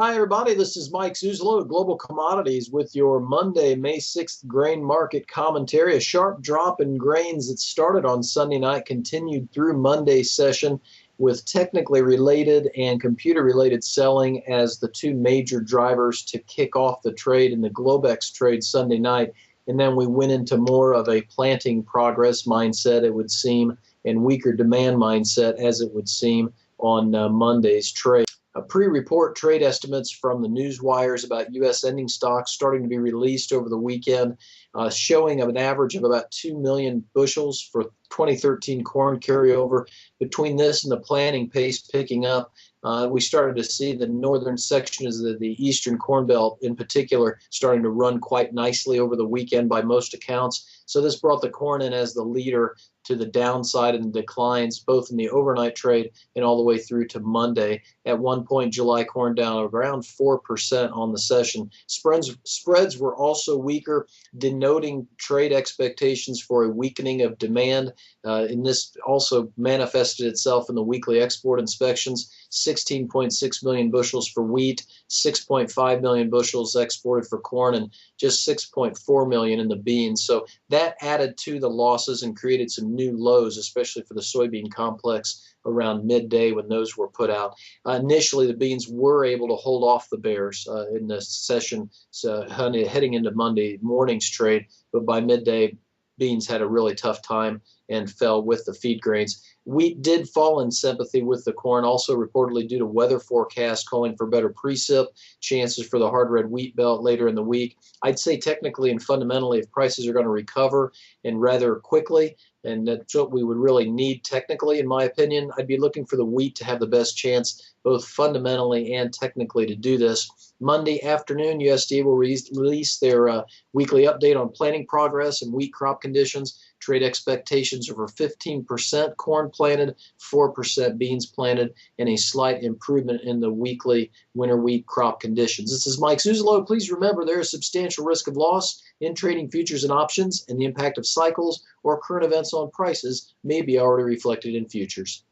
Hi, everybody. This is Mike Zuzolo of Global Commodities with your Monday, May 6th grain market commentary. A sharp drop in grains that started on Sunday night continued through Monday's session with technically related and computer-related selling as the two major drivers to kick off the trade in the Globex trade Sunday night. And then we went into more of a planting progress mindset, it would seem, and weaker demand mindset, as it would seem, on Monday's trade. Pre-report trade estimates from the news wires about U.S. ending stocks starting to be released over the weekend, showing an average of about 2 million bushels for 2013 corn carryover. Between this and the planting pace picking up, we started to see the northern sections of the eastern corn belt in particular starting to run quite nicely over the weekend by most accounts. So this brought the corn in as the leader to the downside and declines both in the overnight trade and all the way through to Monday. At one point, July corn down around 4% on the session. Spreads were also weaker, denoting trade expectations for a weakening of demand. And this also manifested itself in the weekly export inspections. 16.6 million bushels for wheat, 6.5 million bushels exported for corn, and just 6.4 million in the beans. So that added to the losses and created some new lows, especially for the soybean complex around midday when those were put out. Initially, the beans were able to hold off the bears in the session heading into Monday morning's trade, but by midday, beans had a really tough time and fell with the feed grains. Wheat did fall in sympathy with the corn, also reportedly due to weather forecasts calling for better precip, chances for the hard red wheat belt later in the week. I'd say technically and fundamentally, if prices are going to recover and rather quickly, and that's what we would really need technically, in my opinion, I'd be looking for the wheat to have the best chance, both fundamentally and technically, to do this. Monday afternoon, USDA will release their weekly update on planting progress and wheat crop conditions. Trade expectations over 15% corn planted, 4% beans planted, and a slight improvement in the weekly winter wheat crop conditions. This is Mike Zuzolo. Please remember there is substantial risk of loss in trading futures and options, and the impact of cycles or current events on prices may be already reflected in futures.